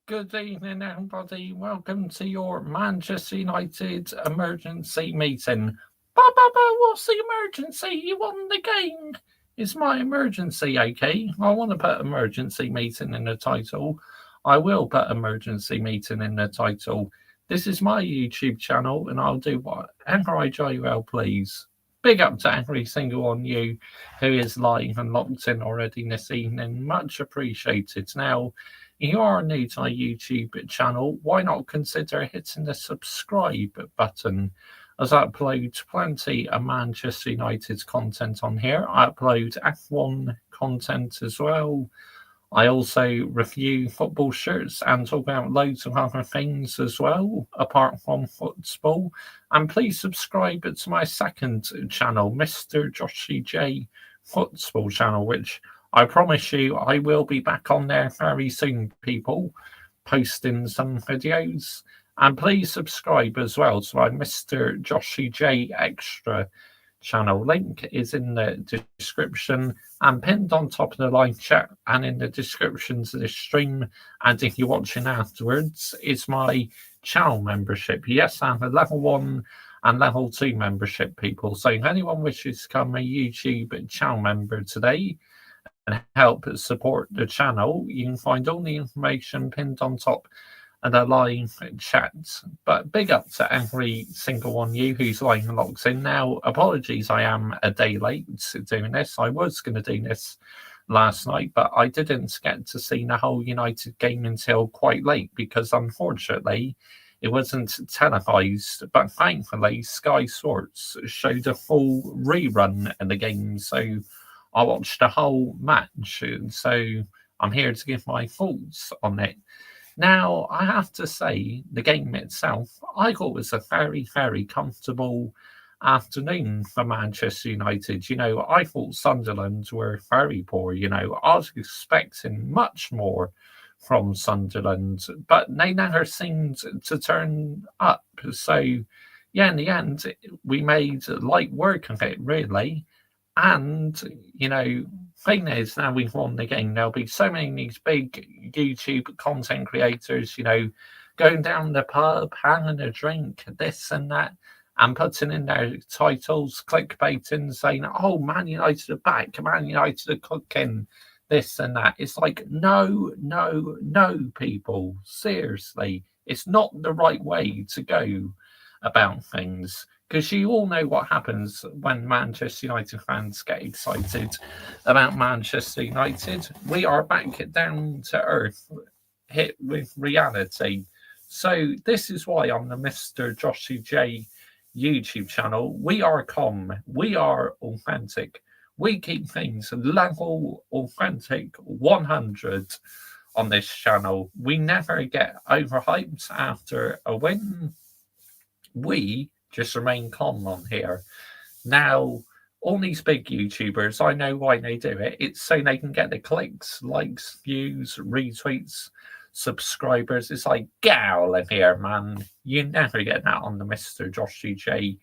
Good evening, everybody. Welcome to your Manchester United emergency meeting. What's the emergency? You won the game. It's my emergency, okay? I want to put emergency meeting in the title. I will put emergency meeting in the title. This is my YouTube channel, and I'll do whatever I jolly well please. Big up to every single one of you who is live and locked in already this evening. Much appreciated. Now, if you are new to my YouTube channel, why not consider hitting the subscribe button, as I upload plenty of Manchester United's content on here. I upload F1 content as well. I also review football shirts and talk about loads of other things as well, apart from football. And please subscribe to my second channel, Mr. Joshy J Football channel, which I promise you I will be back on there very soon, people, posting some videos. And please subscribe as well to my Mr. Joshy J Extra channel. Link is in the description and pinned on top of the live chat and in the description to this stream. And if you're watching afterwards, it's my channel membership. Yes, I have a level 1 and level 2 membership, people. So if anyone wishes to become a YouTube channel member today and help support the channel, you can find all the information pinned on top and a live chat. But big up to every single one of you who's live and locked in. Now, apologies, I am a day late doing this. I was going to do this last night, but I didn't get to see the whole United game until quite late because, unfortunately, it wasn't televised. But thankfully, Sky Sports showed a full rerun of the game, so I watched the whole match. So I'm here to give my thoughts on it. Now, I have to say, the game itself, I thought was a very, very comfortable afternoon for Manchester United. I thought Sunderland were very poor. I was expecting much more from Sunderland, but they never seemed to turn up. So, yeah, in the end, we made light work of it, really. And, thing is, now we've won the game, there'll be so many of these big YouTube content creators, going down the pub, having a drink, this and that, and putting in their titles, clickbaiting, saying, oh, Man United are back, Man United are cooking, this and that. It's like, no, people, seriously, it's not the right way to go about things. Because you all know what happens when Manchester United fans get excited about Manchester United. We are back down to earth, hit with reality. So this is why on the Mr. Joshy J YouTube channel, we are calm, we are authentic, we keep things level, authentic, 100 on this channel. We never get overhyped after a win. We just remain calm on here. Now, all these big YouTubers, I know why they do it. It's so they can get the clicks, likes, views, retweets, subscribers. It's like, get out of here, man. You never get that on the Mr. Joshy J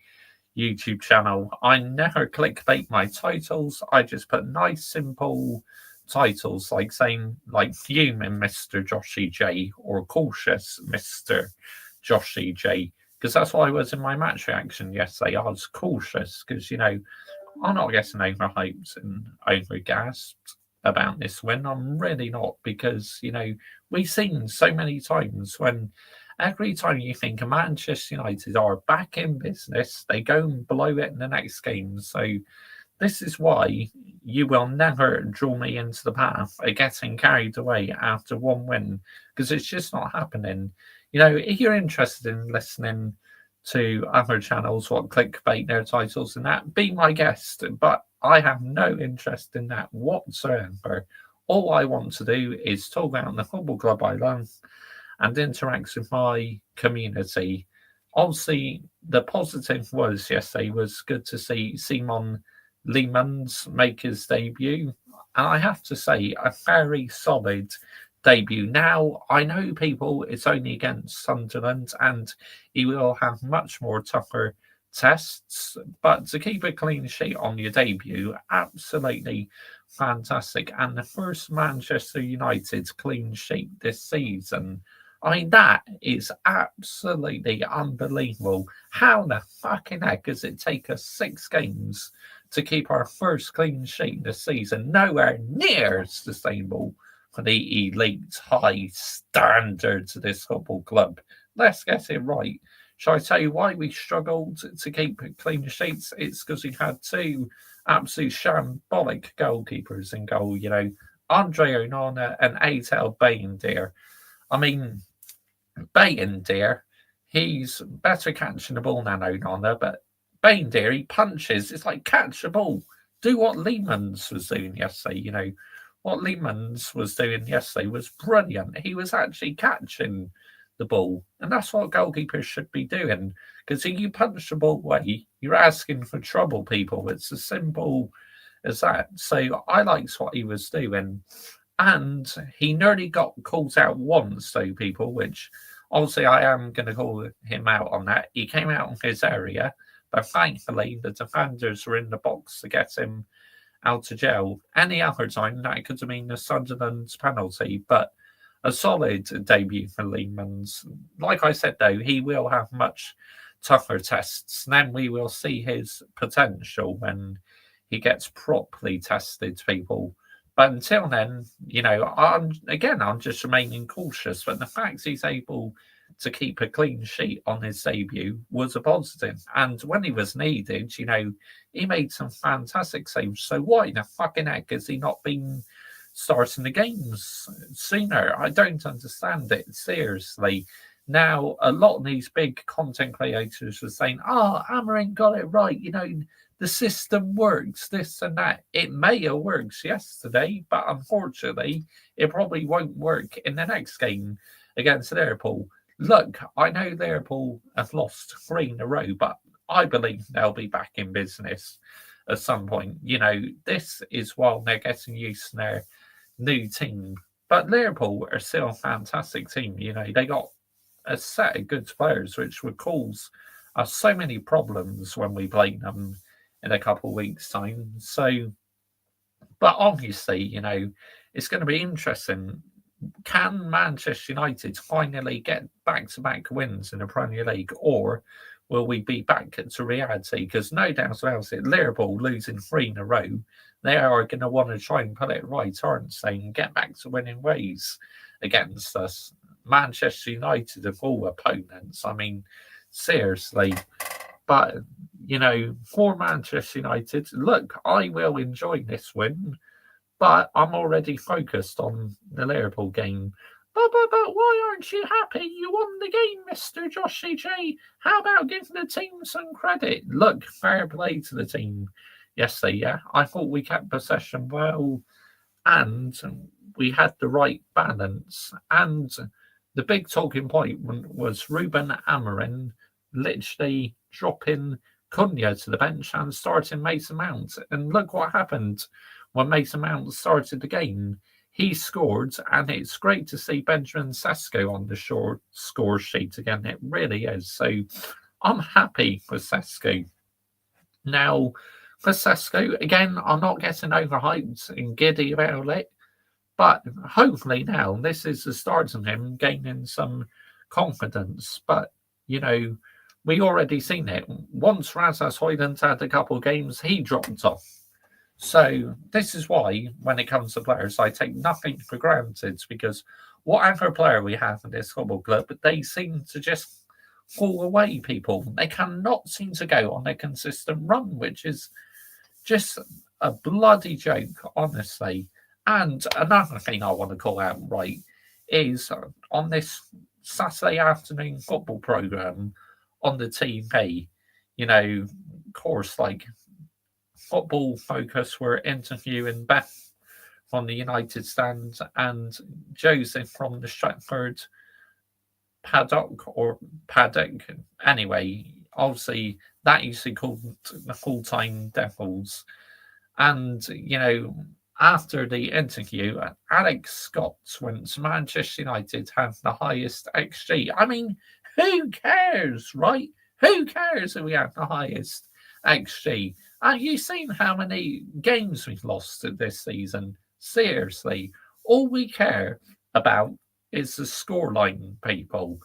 YouTube channel. I never clickbait my titles. I just put nice, simple titles like saying, like, fuming Mr. Joshy J or cautious Mr. Joshy J. Because that's why I was in my match reaction yesterday. I was cautious because, I'm not getting overhyped and overgassed about this win. I'm really not, because, we've seen so many times when every time you think of Manchester United are back in business, they go and blow it in the next game. So this is why you will never draw me into the path of getting carried away after one win, because it's just not happening. If you're interested in listening to other channels, what clickbait their titles and that, be my guest. But I have no interest in that whatsoever. All I want to do is talk about the football club I love and interact with my community. Obviously, the positive was yesterday was good to see Simon Lammens make his debut. And I have to say, a very solid debut. Now, I know people, it's only against Sunderland, and he will have much more tougher tests, but to keep a clean sheet on your debut, absolutely fantastic. And the first Manchester United clean sheet this season. I mean, that is absolutely unbelievable. How the fucking heck does it take us 6 games to keep our first clean sheet this season? Nowhere near sustainable for the elite high standards of this football club. Let's get it right. Shall I tell you why we struggled to keep clean sheets? It's because we had 2 absolute shambolic goalkeepers in goal, Andre Onana and Atel Bayindir. I mean, Bayindir, he's better catching the ball than Onana, but Bayindir, he punches. It's like catch the ball. Do what Lammens was doing yesterday, What Lammens was doing yesterday was brilliant. He was actually catching the ball, and that's what goalkeepers should be doing. Because if you punch the ball away, you're asking for trouble, people. It's as simple as that. So I liked what he was doing, and he nearly got called out once, though, people. Which obviously I am going to call him out on that. He came out in his area, but thankfully the defenders were in the box to get him out of jail. Any other time that could have been the Sunderland's penalty, but a solid debut for Lammens. Like I said, though, he will have much tougher tests. Then we will see his potential when he gets properly tested, people. But until then, I'm just remaining cautious. But the fact he's able to keep a clean sheet on his debut was a positive. And when he was needed, he made some fantastic saves. So why in the fucking heck has he not been starting the games sooner? I don't understand it, seriously. Now, a lot of these big content creators are saying, Amarin got it right, the system works, this and that. It may have worked yesterday, but unfortunately, it probably won't work in the next game against Liverpool. Look, I know Liverpool have lost 3 in a row, but I believe they'll be back in business at some point. This is while they're getting used to their new team. But Liverpool are still a fantastic team. They got a set of good players, which would cause us so many problems when we play them in a couple of weeks' time. So, but obviously, it's going to be interesting. Can Manchester United finally get back-to-back wins in the Premier League, or will we be back to reality? Because no doubt about it, Liverpool losing 3 in a row, they are going to want to try and put it right, aren't they, and get back to winning ways against us. Manchester United of all opponents. I mean, seriously. But, for Manchester United, look, I will enjoy this win, but I'm already focused on the Liverpool game. But why aren't you happy? You won the game, Mr. Joshy J. How about giving the team some credit? Look, fair play to the team yesterday, yeah. I thought we kept possession well, and we had the right balance. And the big talking point was Ruben Amorim literally dropping Cunha to the bench and starting Mason Mount. And look what happened when Mason Mount started the game. He scored, and it's great to see Benjamin Sesko on the score sheet again. It really is. So I'm happy with Sesko. Now, for Sesko, again, I'm not getting overhyped and giddy about it, but hopefully now this is the start of him gaining some confidence. But, we already seen it. Once Rasmus Højlund had a couple of games, he dropped off. So this is why, when it comes to players, I take nothing for granted, because whatever player we have in this football club, they seem to just fall away, people. They cannot seem to go on a consistent run, which is just a bloody joke, honestly. And another thing I want to call out, right, is on this Saturday afternoon football programme on the TV, of course, like Football Focus were interviewing Beth from the United stand and Joseph from the Stratford paddock. Anyway, obviously that used to be called the full-time Devils. And, after the interview, Alex Scott went, Manchester United have the highest XG. I mean, who cares, right? Who cares if we have the highest XG? Have you seen how many games we've lost this season? Seriously, all we care about is the scoreline, people.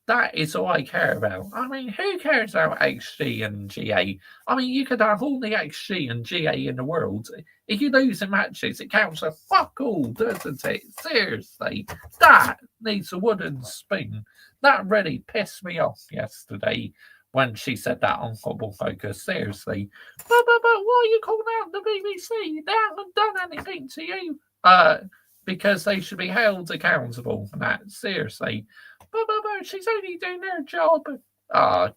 That is all I care about. I mean, who cares about XG and GA? I mean, you could have all the XG and GA in the world. If you lose in matches, it counts for fuck all, doesn't it? Seriously, that needs a wooden spoon. That really pissed me off yesterday when she said that on Football Focus. Seriously. But why are you calling out the BBC? They haven't done anything to you. Because they should be held accountable for that. Seriously. But she's only doing her job.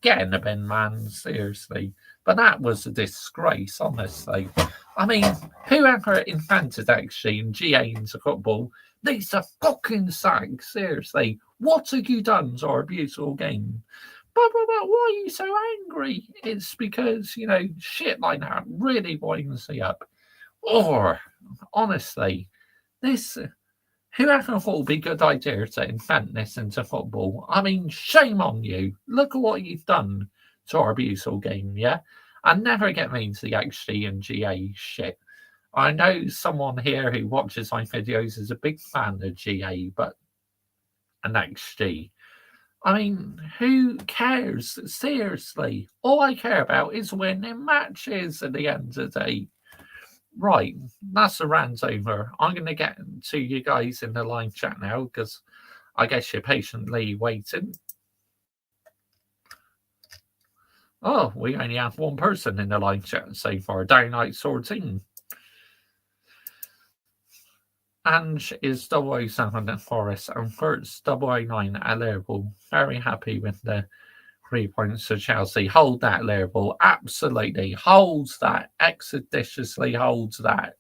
Get in the bin, man. Seriously. But that was a disgrace, honestly. I mean, whoever invented XG and GA into football needs a fucking sack. Seriously. What have you done to our beautiful game? But why are you so angry? It's because, shit like that really winds me up. Or, honestly, this... Whoever thought it would be a good idea to invent this into football? I mean, shame on you. Look at what you've done to our beautiful game, yeah? And never get me into the XG and GA shit. I know someone here who watches my videos is a big fan of GA, but an XG. I mean, who cares? Seriously. All I care about is winning matches at the end of the day. Right, that's the rant over. I'm going to get to you guys in the live chat now because I guess you're patiently waiting. Oh, we only have one person in the live chat so far. Downlight Sorting. Ange is 007 at Forest and Kurtz 009 at Liverpool. Very happy with the 3 points to Chelsea. Hold that, Liverpool. Absolutely. Holds that. Expeditiously holds that.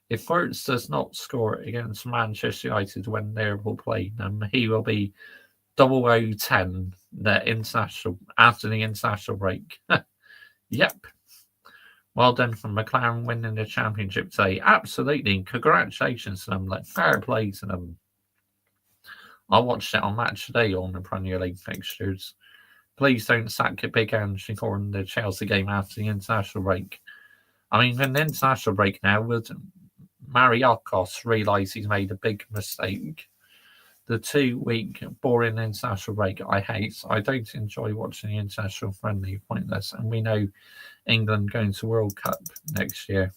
If Wirtz does not score against Manchester United when Liverpool play them, he will be 0010 after the international break. Yep. Well done from McLaren winning the championship today. Absolutely. Congratulations to them. Fair play to them. I watched it on Match Today on the Premier League fixtures. Please don't sack your big Ange for the Chelsea game after the international break. I mean, in the international break now, would Mariakos realise he's made a big mistake? The 2-week boring international break I hate. I don't enjoy watching the international friendly, pointless. And we know England going to World Cup next year.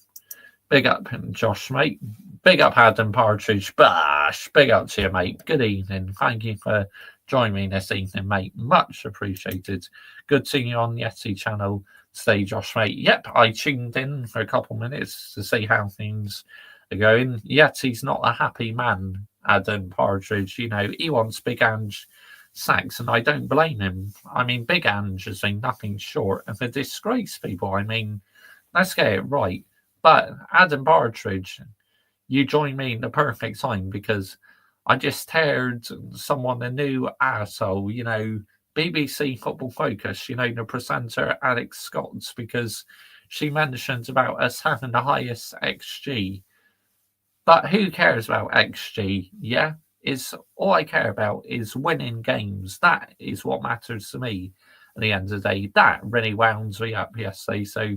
Big up, Josh, mate. Big up, Adam Partridge. Bash. Big up to you, mate. Good evening. Thank you for joining me this evening, mate. Much appreciated. Good seeing you on the Yeti channel today, Josh, mate. Yep, I tuned in for a couple minutes to see how things are going. Yeti's not a happy man, Adam Partridge. He wants Big Ange sacks, and I don't blame him. I mean, Big Ange has been nothing short of a disgrace, people. I mean, let's get it right. But Adam Partridge, you join me in the perfect time because I just heard someone, a new arsehole, BBC Football Focus, the presenter Alex Scott, because she mentioned about us having the highest XG. But who cares about XG? Yeah, all I care about is winning games. That is what matters to me at the end of the day. That really wound me up yesterday. So,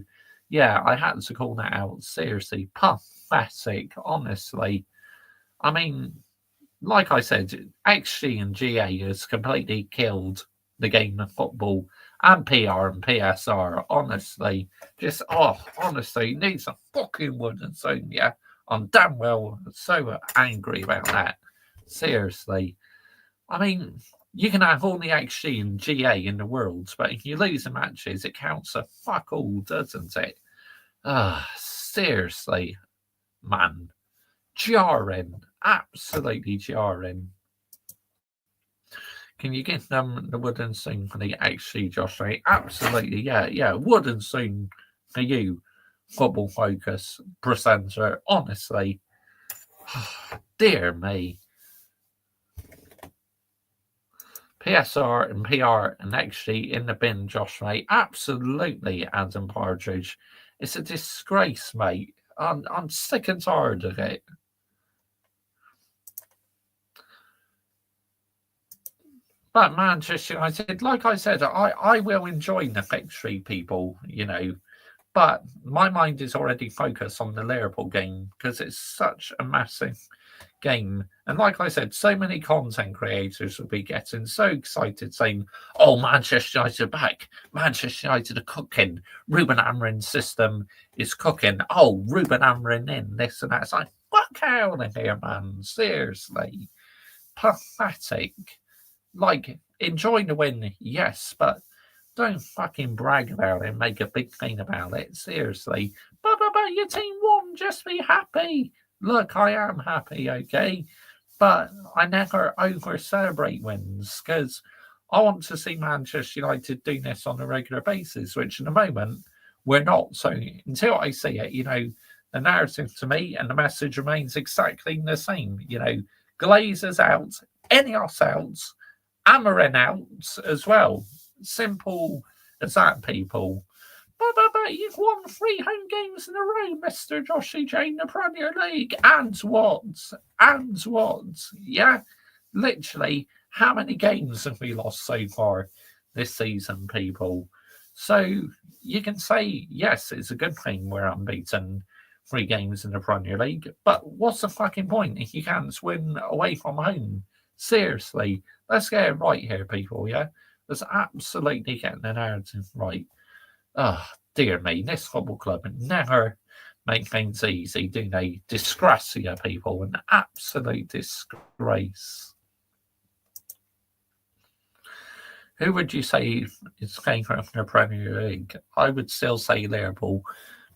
yeah, I had to call that out. Seriously, pathetic, honestly. I mean, like I said, XG and GA has completely killed the game of football and PR and PSR. Honestly, honestly, needs a fucking wooden spoon, yeah. I'm damn well so angry about that. Seriously. I mean, you can have all the XG and GA in the world, but if you lose the matches, it counts for fuck all, doesn't it? Seriously, man. Jarring. Absolutely jarring. Can you give them the wooden spoon for the XG, Josh? Right? Absolutely, yeah. Wooden spoon for you, Football Focus presenter. Honestly. Dear me. PSR and PR and XG in the bin, Josh, mate. Absolutely, Adam Partridge. It's a disgrace, mate. I'm sick and tired of it. But Manchester United, like I said, I will enjoy the victory, people, but my mind is already focused on the Liverpool game because it's such a massive game. And like I said, so many content creators will be getting so excited saying, oh, Manchester United are back. Manchester United are cooking. Ruben Amorim's system is cooking. Oh, Ruben Amorim in, this and that. It's like, fuck out of here, man. Seriously. Pathetic. Like, enjoy the win, yes, but don't fucking brag about it and make a big thing about it. Seriously. But your team won. Just be happy. Look, I am happy, okay? But I never over-celebrate wins because I want to see Manchester United do this on a regular basis, which in the moment we're not. So until I see it, the narrative to me and the message remains exactly the same. Glazers out, Ineos out, Amorim out as well. Simple as that, people. But you've won 3 home games in a row, Mr. Joshy J, in the Premier League. And what? And what? Yeah, literally, how many games have we lost so far this season, people? So you can say, yes, it's a good thing we're unbeaten 3 games in the Premier League, but what's the fucking point if you can't win away from home? Seriously, let's get it right here, people, yeah? Let's absolutely get the narrative right. Oh, dear me, this football club never make things easy, do they? Disgracia, people, an absolute disgrace. Who would you say is favourite for the Premier League? I would still say Liverpool,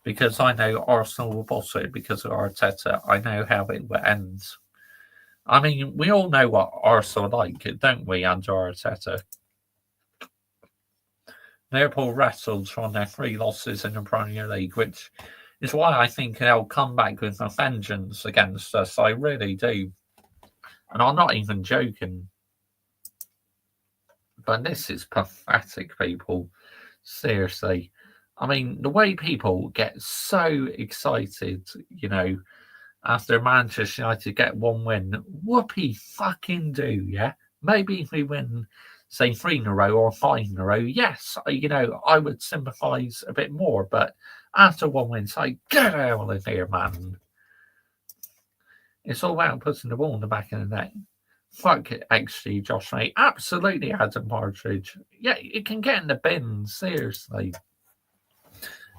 because I know Arsenal will boss it because of Arteta. I know how it will end. I mean, we all know what Arsenal like, don't we, under Arteta? Liverpool rattled from their 3 losses in the Premier League, which is why I think they'll come back with a vengeance against us. I really do. And I'm not even joking. But this is pathetic, people. Seriously. I mean, the way people get so excited, after Manchester United get 1 win, whoopee fucking do, yeah? Maybe if we win, say, 3 in a row or 5 in a row, yes, I would sympathise a bit more, but after 1 win, say, get out of here, man. It's all about putting the ball in the back of the net. Fuck it, actually, Josh, mate. Absolutely, Adam Partridge. Yeah, it can get in the bin, seriously.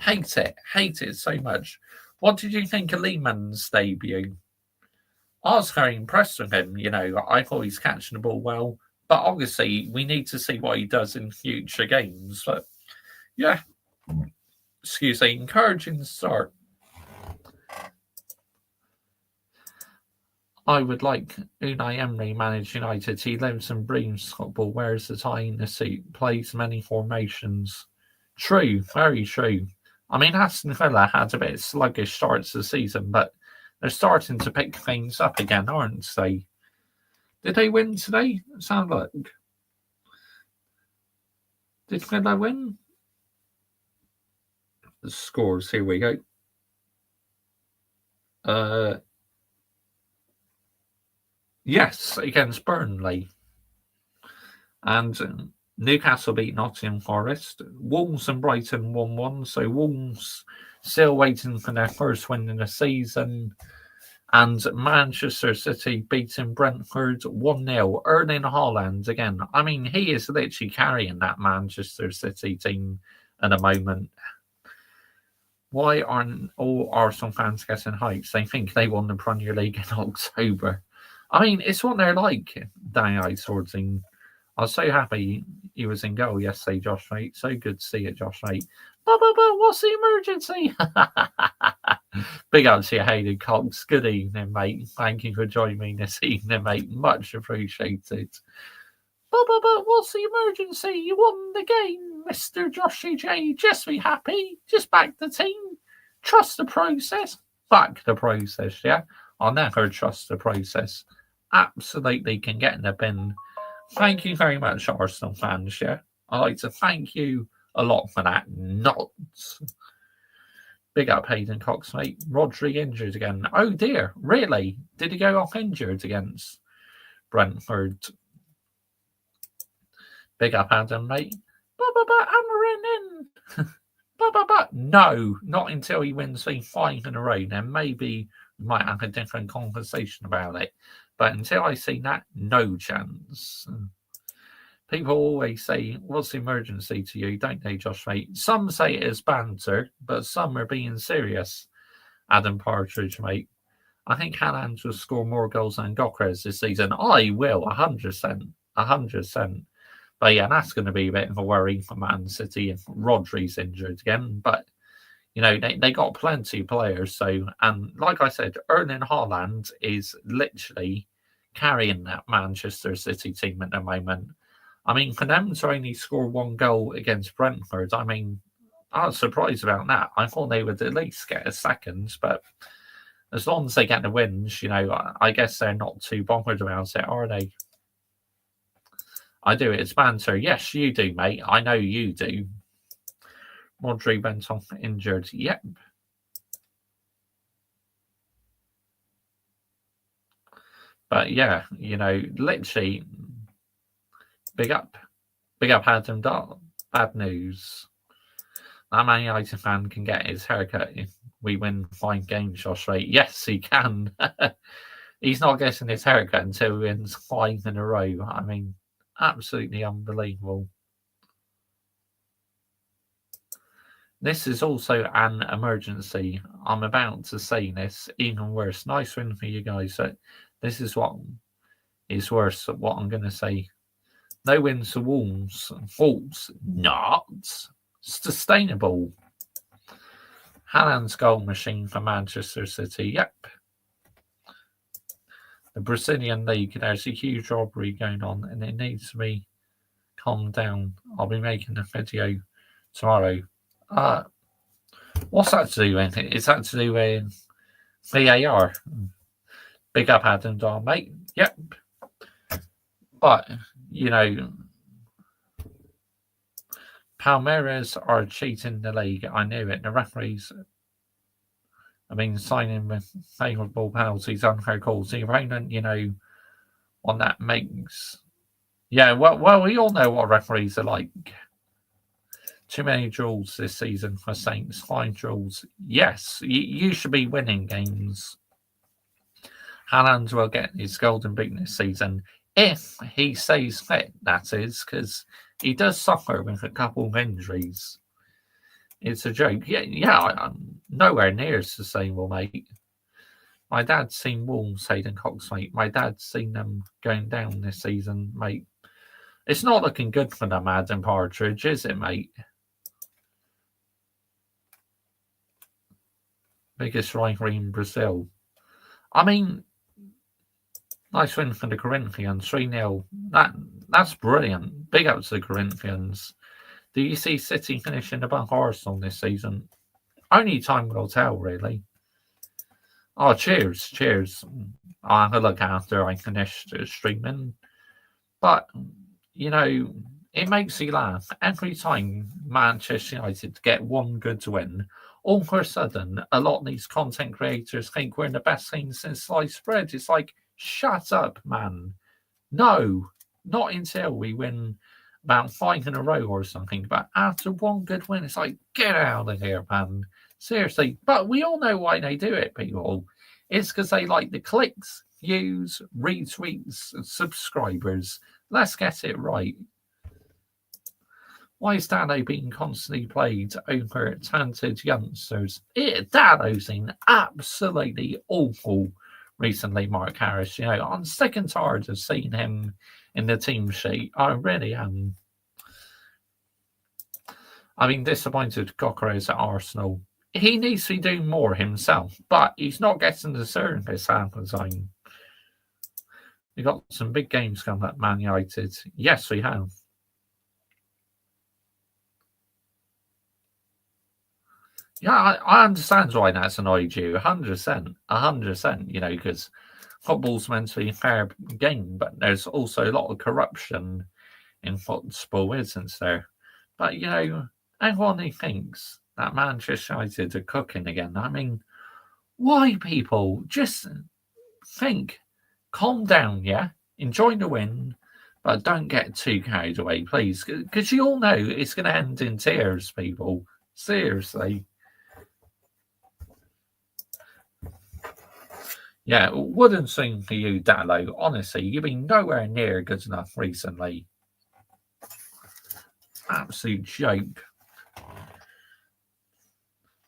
Hate it so much. What did you think of Lammens' debut? I was very impressed with him. I thought he's catching the ball well, but obviously we need to see what he does in future games. But yeah, excuse me, encouraging start. I would like Unai Emery manage United. He lives and breathes football, wears the tie in the suit, plays many formations. True, very true. I mean, Aston Villa had a bit sluggish starts to the season, but they're starting to pick things up again, aren't they? Did they win today? Let's have a look. Did Villa win? The scores, here we go. Yes, against Burnley. And Newcastle beat Nottingham Forest. Wolves and Brighton 1-1. So Wolves still waiting for their first win in the season. And Manchester City beating Brentford 1-0. Erling Haaland again. I mean, he is literally carrying that Manchester City team at the moment. Why aren't all Arsenal fans getting hyped? They think they won the Premier League in October. I mean, it's what they're like, Danny Sorting. I was so happy he was in goal yesterday, Josh, mate. So good to see it, Josh, mate. But what's the emergency? Big up to you, Hayden Cox. Good evening, mate. Thank you for joining me this evening, mate. Much appreciated. But what's the emergency? You won the game, Mr. Joshy J. Just be happy. Just back the team. Trust the process. Back the process, yeah? I'll never trust the process. Absolutely can get in the bin. Thank you very much, Arsenal fans, yeah? I'd like to thank you a lot for that. Not. Big up Hayden Cox, mate. Rodri injured again. Oh, dear. Really? Did he go off injured against Brentford? Big up, Adam, mate. Hammering in. No, not until he wins 5 in a row. Then maybe we might have a different conversation about it. But until I see that, no chance. People always say, what's the emergency to you, don't they, Josh, mate? Some say it is banter, but some are being serious. Adam Partridge, mate. I think Haaland will score more goals than Gyökeres this season. I will, 100%. 100%. But yeah, that's going to be a bit of a worry for Man City if Rodri's injured again. But, you know, they got plenty of players. So, and like I said, Erling Haaland is literally carrying that Manchester City team at the moment. I mean, for them to only score 1 goal against Brentford, I mean, I was surprised about that. I thought they would at least get a second, but as long as they get the wins, you know, I guess they're not too bothered about it, are they? I do. It's banter. Yes, you do, mate. I know you do. Rodri went off injured. Yep. But yeah, you know, literally, big up. Big up, Adam Dart. Bad news. That Man United fan can get his haircut if we win 5 games, Josh, right? Yes, he can. He's not getting his haircut until he wins 5 in a row. I mean, absolutely unbelievable. This is also an emergency. I'm about to say this, even worse. Nice win for you guys. So this is what is worse, what I'm going to say. No wins for Wolves. False. Not sustainable. Haaland's goal machine for Manchester City. Yep. The Brazilian League, there's a huge robbery going on and it needs to be calmed down. I'll be making a video tomorrow. What's that to do with it? Is that to do with VAR? Big up, Adam Dar, mate. Yep. But, you know, Palmeiras are cheating the league. I knew it. The referees, I mean, signing with favourable penalties, unfair calls. The opponent, you know, on that makes. Yeah, well, we all know what referees are like. Too many draws this season for Saints. 5 draws. Yes, you should be winning games. Haaland will get his golden boot this season if he stays fit, that is, because he does suffer with a couple of injuries. It's a joke. Yeah, I'm nowhere near as sustainable, mate. My dad's seen Wolves, Hayden Cox, mate. My dad's seen them going down this season, mate. It's not looking good for them, Adam Partridge, is it, mate? Biggest rivalry in Brazil. I mean, nice win for the Corinthians, 3-0. That's brilliant. Big up to the Corinthians. Do you see City finishing above Arsenal this season? Only time will tell, really. Oh, cheers. I'll have a look after I finish streaming. But, you know, it makes you laugh. Every time Manchester United get one good win, all of a sudden, a lot of these content creators think we're the best thing since sliced bread. It's like, shut up, man. No, not until we win about 5 in a row or something. But after one good win, it's like, get out of here, man. Seriously. But we all know why they do it, people. It's because they like the clicks, views, retweets, subscribers. Let's get it right. Why is Dado being constantly played over talented youngsters? Dado's been absolutely awful recently, Mark Harris. You know, I'm sick and tired of seeing him in the team sheet. I really am. I've been disappointed Gyökeres at Arsenal. He needs to be doing more himself, but he's not getting the service half the time. We've got some big games coming up, Man United. Yes, we have. Yeah, I understand why that's annoyed you. 100%. 100%, you know, because football's meant to be a fair game, but there's also a lot of corruption in football, isn't there? But, you know, everyone who thinks that Manchester United are cooking again, I mean, why, people? Just think, calm down, yeah? Enjoy the win, But don't get too carried away, please, because you all know it's going to end in tears, people. Seriously. Yeah, wouldn't sing for you, Dallo. Honestly, you've been nowhere near good enough recently. Absolute joke.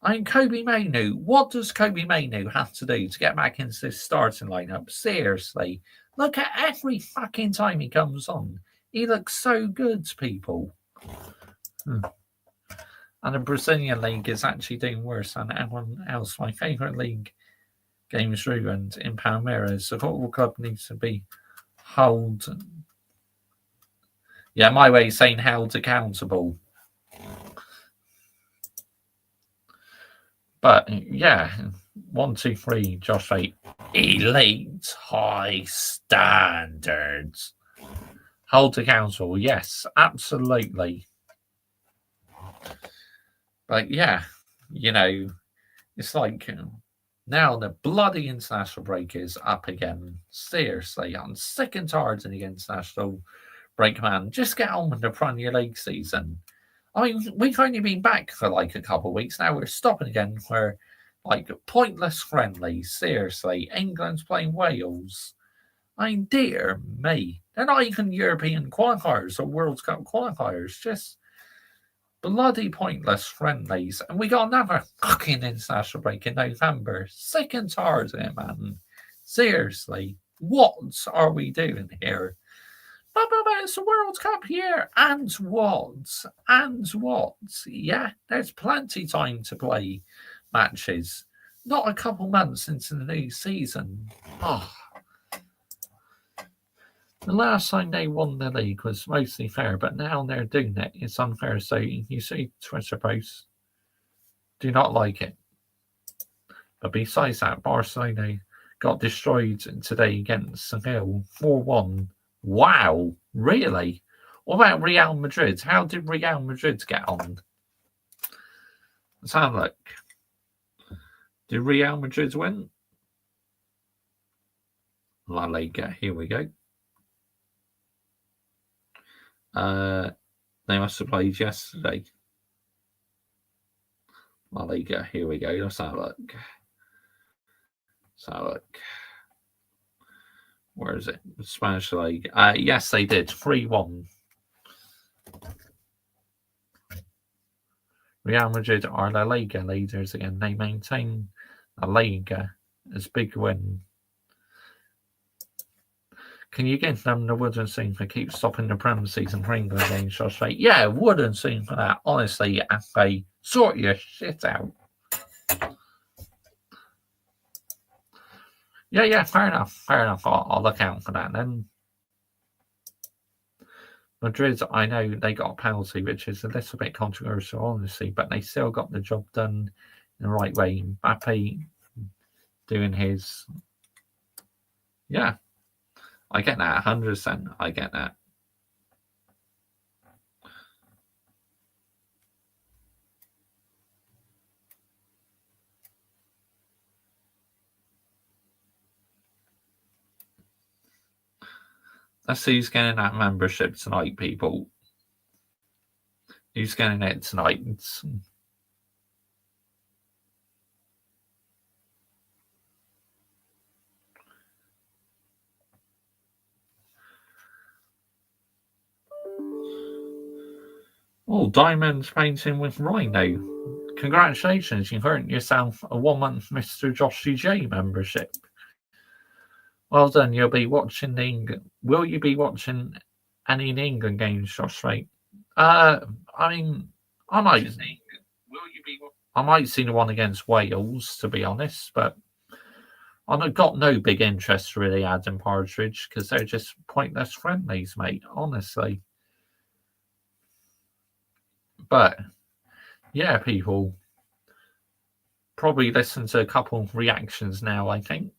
I mean, Kobe Mainu. What does Kobe Mainu have to do to get back into this starting lineup? Seriously. Look at every fucking time he comes on. He looks so good, people. And the Brazilian league is actually doing worse than everyone else. My favourite league games ruined in Palmeiras. The football club needs to be held. Yeah, my way is saying held accountable. But yeah, 1, 2, 3, Josh 8. Elite high standards. Hold accountable, yes, absolutely. But yeah, you know, it's like now the bloody international break is up again. Seriously, I'm sick and tired of the international break, man. Just get on with the Premier League season. I mean, we've only been back for like a couple of weeks. Now we're stopping again for like pointless friendlies. Seriously, England's playing Wales. I mean, dear me. They're not even European qualifiers or World Cup qualifiers. Just bloody pointless friendlies. And we got another fucking international break in November. Sick and tired of it, man. Seriously, what are we doing here? But it's the World Cup here. And what? And what? Yeah, there's plenty time to play matches. Not a couple months into the new season. Oh. The last time they won the league was mostly fair, but now they're doing it. It's unfair. So you see Twitter posts. Do not like it. But besides that, Barcelona got destroyed today against Seville 4-1. Wow, really? What about Real Madrid? How did Real Madrid get on? Let's have a look. Did Real Madrid win? La Liga, here we go. They must have played yesterday. La Liga, here we go. Let's have a look. Where is it? Spanish League. Yes, they did. 3-1. Real Madrid are La Liga leaders again. They maintain La Liga as big win. Can you give them the wooden scene for keep stopping the Prem season for England against Australia? Yeah, wooden scene for that. Honestly, FA, sort your shit out. Yeah, fair enough. I'll look out for that then. Madrid, I know they got a penalty, which is a little bit controversial, honestly, but they still got the job done in the right way. Mbappe doing his. Yeah, I get that, 100%. I get that. Let's see who's getting that membership tonight, people. Who's getting it tonight? Oh, Diamond painting with Rhino. Congratulations, you've earned yourself a 1-month Mr. Joshy J membership. Well done. You'll be watching Will you be watching any England games, Josh? Right? I mean, I might see the one against Wales, to be honest, but I've got no big interest really, Adam Partridge, because they're just pointless friendlies, mate. Honestly. But yeah, people probably listen to a couple of reactions now, I think.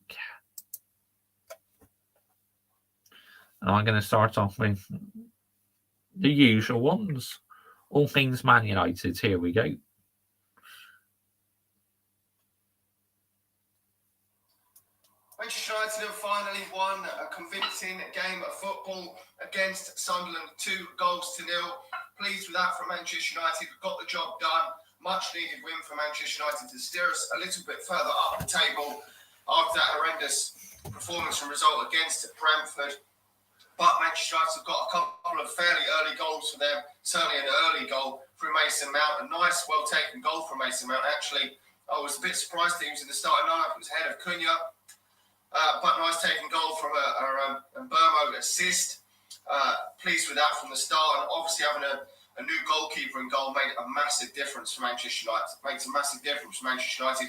And I'm going to start off with the usual ones. All things Man United. Here we go. Manchester United have finally won a convincing game of football against Sunderland, 2-0. Pleased with that from Manchester United. Got the job done. Much needed win for Manchester United to steer us a little bit further up the table after that horrendous performance and result against Brentford. But Manchester United have got a couple of fairly early goals for them. Certainly an early goal from Mason Mount. A nice, well-taken goal from Mason Mount. Actually, I was a bit surprised that he was in the starting lineup. It was ahead of Cunha. But nice taken goal from a Burmo assist. Pleased with that from the start. And obviously having a new goalkeeper in goal made a massive difference for Manchester United. Makes a massive difference for Manchester United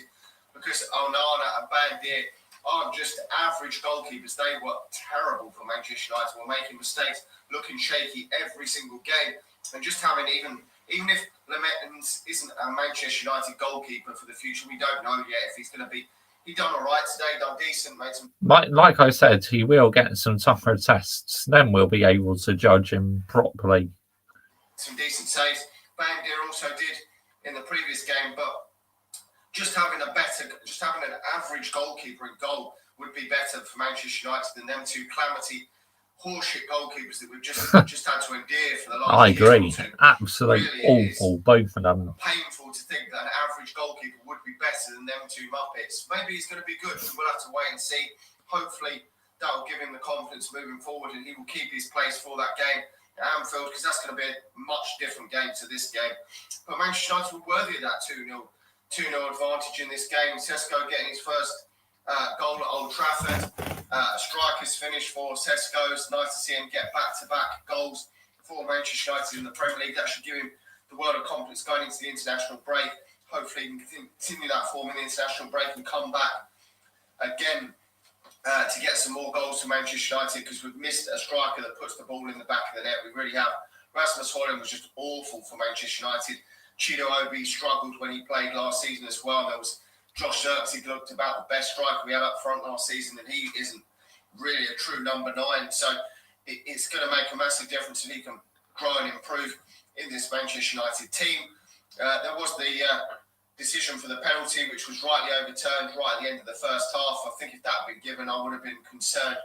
because Onana and Bandier aren't just average goalkeepers. They were terrible for Manchester United. Were making mistakes, looking shaky every single game. And just having even if Lammens isn't a Manchester United goalkeeper for the future, we don't know yet if he's going to be. He done all right today, done decent, made some. Like I said, he will get some tougher tests. Then we'll be able to judge him properly. Some decent saves. Bandier also did in the previous game, but just having an average goalkeeper in goal would be better for Manchester United than them two calamity horseshit goalkeepers that we've just had to endure for the last I agree. Year or two. Absolutely really awful, both of them. Painful to think that an average goalkeeper would be better than them two muppets. Maybe he's going to be good, but we'll have to wait and see. Hopefully, that will give him the confidence moving forward, and he will keep his place for that game at Anfield, because that's going to be a much different game to this game. But Manchester United were worthy of that 2-0 advantage in this game. Sesko getting his first goal at Old Trafford. Striker's finish for Sesko. It's nice to see him get back-to-back goals for Manchester United in the Premier League. That should give him the world of confidence going into the international break. Hopefully he can continue that form in the international break and come back again to get some more goals for Manchester United, because we've missed a striker that puts the ball in the back of the net. We really have. Rasmus Højlund was just awful for Manchester United. Chido Obi struggled when he played last season as well. There was Josh Zirkzee looked about the best striker we had up front last season, and he isn't really a true number 9. So it's going to make a massive difference if he can grow and improve in this Manchester United team. There was the decision for the penalty, which was rightly overturned right at the end of the first half. I think if that had been given, I would have been concerned,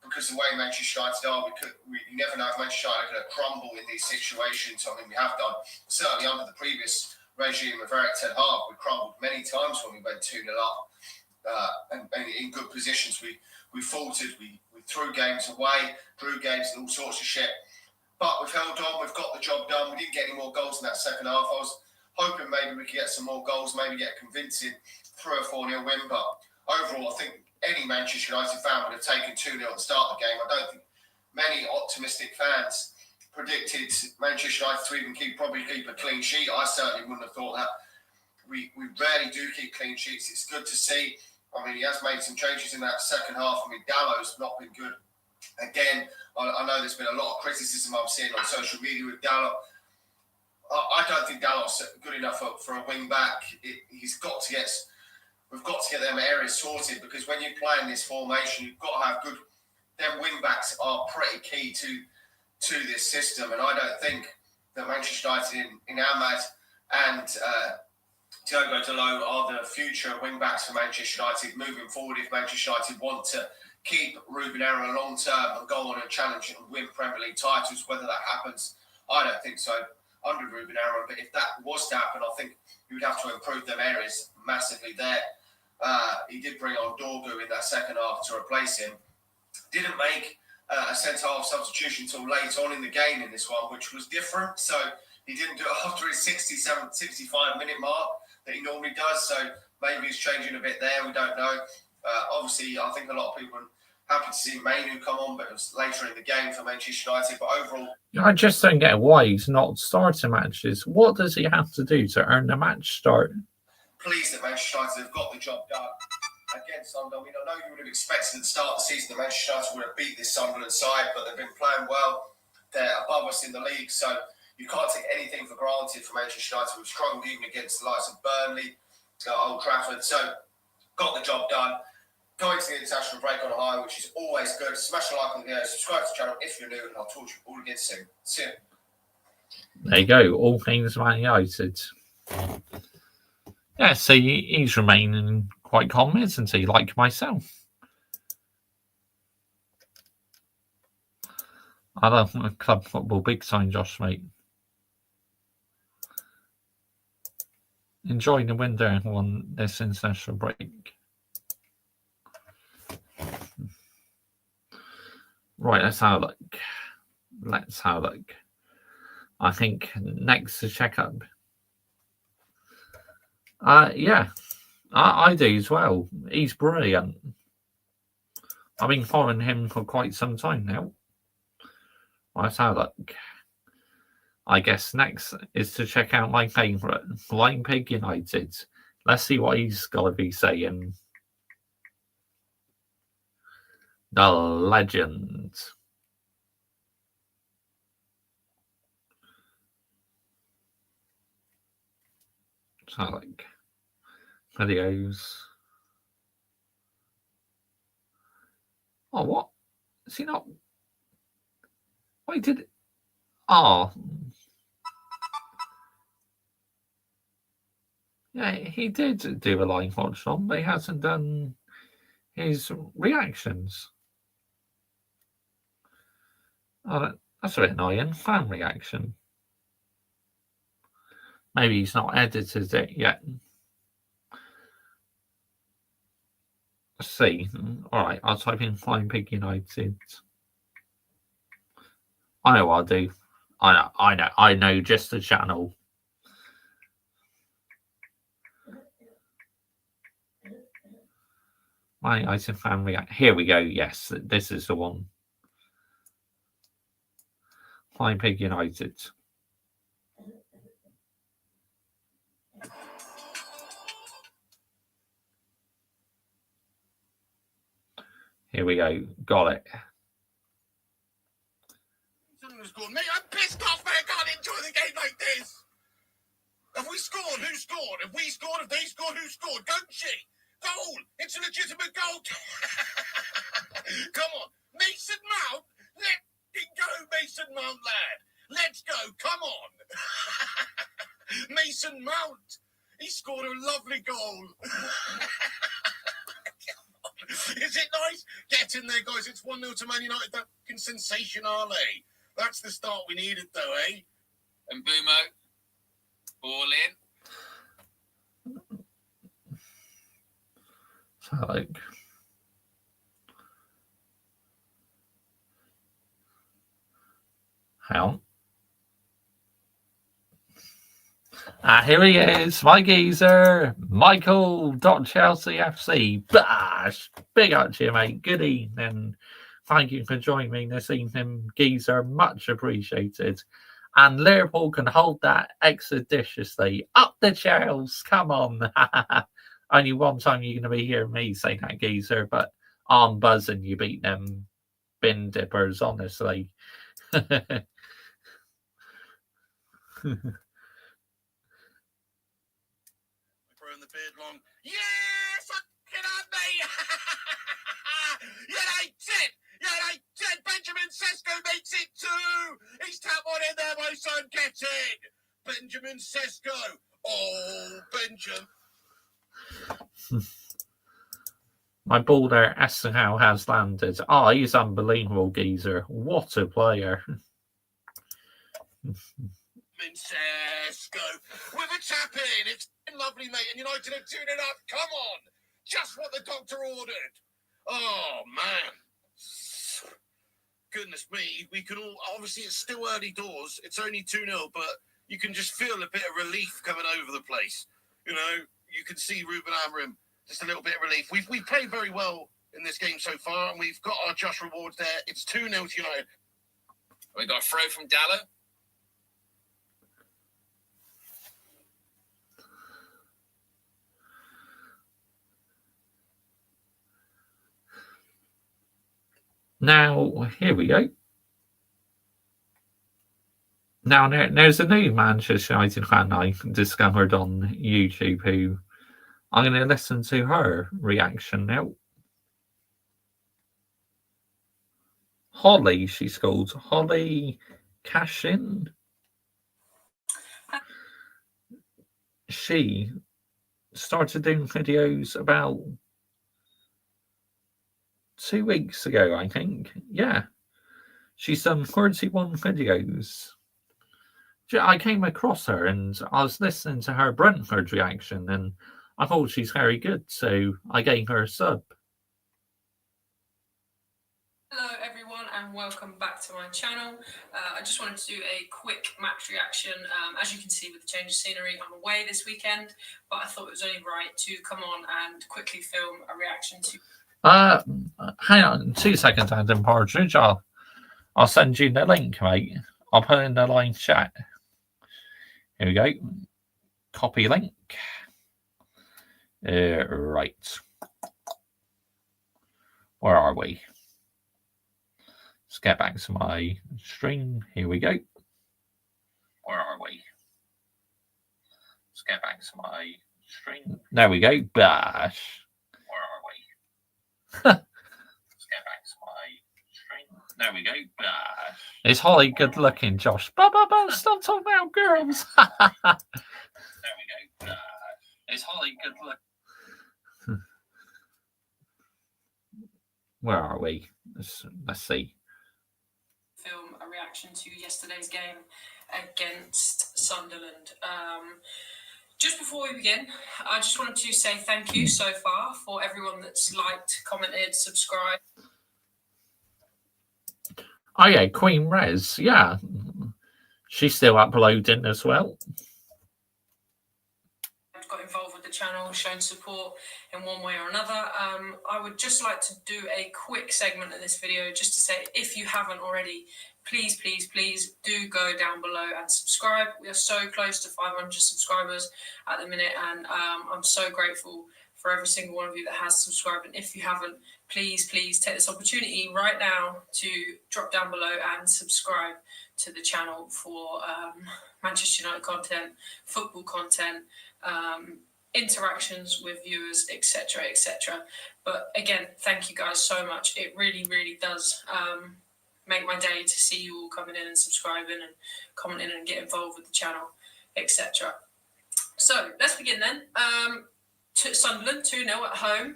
because the way Manchester United are, you never know if Manchester United are going to crumble in these situations. I mean, we have done, certainly under the previous regime of Erik ten Hag, we crumbled many times when we went 2-0 up, and in good positions. We faltered, we threw games away, drew games and all sorts of shit. But we've held on, we've got the job done. We didn't get any more goals in that second half. I was hoping maybe we could get some more goals, maybe get a convincing 3 or 4-0 win. But overall, I think any Manchester United fan would have taken 2-0 at the start of the game. I don't think many optimistic fans predicted Manchester United to even probably keep a clean sheet. I certainly wouldn't have thought that. We rarely do keep clean sheets. It's good to see. I mean, he has made some changes in that second half. I mean, Dallow's not been good. Again, I know there's been a lot of criticism I'm seeing on social media with Dallow. I don't think Dallow's good enough for a wing back. We've got to get them areas sorted, because when you play in this formation, you've got to have good. Them wing backs are pretty key to this system, and I don't think that Manchester United in Ahmad and Diogo Dalot are the future wing backs for Manchester United moving forward. If Manchester United want to keep Ruben Amorim long term and go on and challenge and win Premier League titles, whether that happens, I don't think so under Ruben Amorim. But if that was to happen, I think you would have to improve them areas massively there. He did bring on Dorgu in that second half to replace him. Didn't make a centre-half substitution until late on in the game in this one, which was different. So he didn't do it after his 65-minute mark that he normally does. So maybe he's changing a bit there. We don't know. Obviously, I think a lot of people are happy to see Mainu come on, but it was later in the game for Manchester United. But overall, I just don't get why he's not starting matches. What does he have to do to earn the match start? Pleased that Manchester United have got the job done against Sunderland. I mean, I know you would have expected at the start of the season that Manchester United would have beat this Sunderland side, but they've been playing well. They're above us in the league, so you can't take anything for granted for Manchester United. We've struggled even against the likes of Burnley, Old Trafford. So, got the job done. Going to the international break on a high, which is always good. Smash a like on the video, subscribe to the channel if you're new, and I'll talk to you all again soon. See you. There you go, all things Man United. Yeah, see, he's remaining quite calm, isn't he? Like myself. I love club football big time, Josh, mate. Enjoying the window on this international break. Right, let's have a look. I think next to check up. Yeah, I do as well. He's brilliant. I've been following him for quite some time now. Let's have a look. I guess next is to check out my favourite, Flying Pig United. Let's see what he's got to be saying. The legend. So, like, videos. Oh, what? Is he not? Why did it? Oh. Yeah, he did do a live watch on, but he hasn't done his reactions. Oh, that's a bit annoying. Fan reaction. Maybe he's not edited it yet. Let's see. All right, I'll type in Flying Pig United. I know what I'll do. I know just the channel. My item fan react. Here we go. Yes, this is the one. Flying Pig United. Here we go. Got it. Mate, I'm pissed off, man. I can't enjoy the game like this. Have we scored? Who scored? Have we scored? Have they scored? Who scored? Don't she? Goal! It's a legitimate goal. Come on. Mason Mount? Let it go, Mason Mount, lad. Let's go. Come on. Mason Mount. He scored a lovely goal. Is it nice? Get in there, guys. It's 1-0 to Man United. That fucking sensational, eh? That's the start we needed, though, eh? And Boomo, ball in. So, like, hang on. Here he is, my geezer, Michael.Chelsea FC. Bash! Big up to you, mate. Good evening. Thank you for joining me this evening, geezer. Much appreciated. And Liverpool can hold that expeditiously. Up the Chels. Come on. Only one time you're going to be hearing me say that, geezer, but I'm buzzing you beat them bin dippers, honestly. Growing the beard long. Yeah, fucking up, mate. Yeah, they did. Benjamin Sesko makes it 2. He's tapped one in there, my son. Get it. Benjamin Sesko. Oh, Benjamin. My ball there, Essenhow has landed. Oh, he's unbelievable, geezer. What a player. Sesko with a tap in. It's lovely, mate. And United are 2-0 up. Come on. Just what the doctor ordered. Oh, man. Goodness me. We can all, obviously, it's still early doors. It's only 2-0, but you can just feel a bit of relief coming over the place. You know, you can see Ruben Amorim, just a little bit of relief. We've played very well in this game so far, and we've got our just rewards there. It's 2-0 to United. We got a throw from Dallo. Now, here we go. Now, there's a new Manchester United fan I discovered on YouTube who I'm going to listen to her reaction now. Holly, she's called. Holly Cashin. She started doing videos about 2 weeks ago, I think. Yeah. She's done 31 videos. I came across her and I was listening to her Brentford reaction and I thought she's very good, so I gave her a sub. Hello everyone and welcome back to my channel. I just wanted to do a quick match reaction. As you can see with the change of scenery, I'm away this weekend, but I thought it was only right to come on and quickly film a reaction to... Hang on 2 seconds, Adam Partridge. I'll send you the link, mate. I'll put it in the live chat. Here we go. Copy link. Right. Where are we? Let's get back to my stream. Here we go. Where are we? Let's get back to my stream. There we go. Bash. Where are we? Let's get back to my stream. There we go. Bash. Is Holly good looking, Josh? Stop talking about girls. There we go. Is Holly good looking? Where are we? Let's see. Film a reaction to yesterday's game against Sunderland. Just before we begin, I just wanted to say thank you so far for everyone that's liked, commented, subscribed. Oh yeah, Queen Rez, yeah. She's still uploading as well. Got involved with the channel, shown support in one way or another. I would just like to do a quick segment of this video just to say, if you haven't already, please do go down below and subscribe. We are so close to 500 subscribers at the minute, and I'm so grateful for every single one of you that has subscribed. And if you haven't, please take this opportunity right now to drop down below and subscribe to the channel for Manchester United content, football content, interactions with viewers, etc. But again, thank you guys so much. It really does make my day to see you all coming in and subscribing and commenting and get involved with the channel, etc. So let's begin then. To Sunderland 2-0 at home.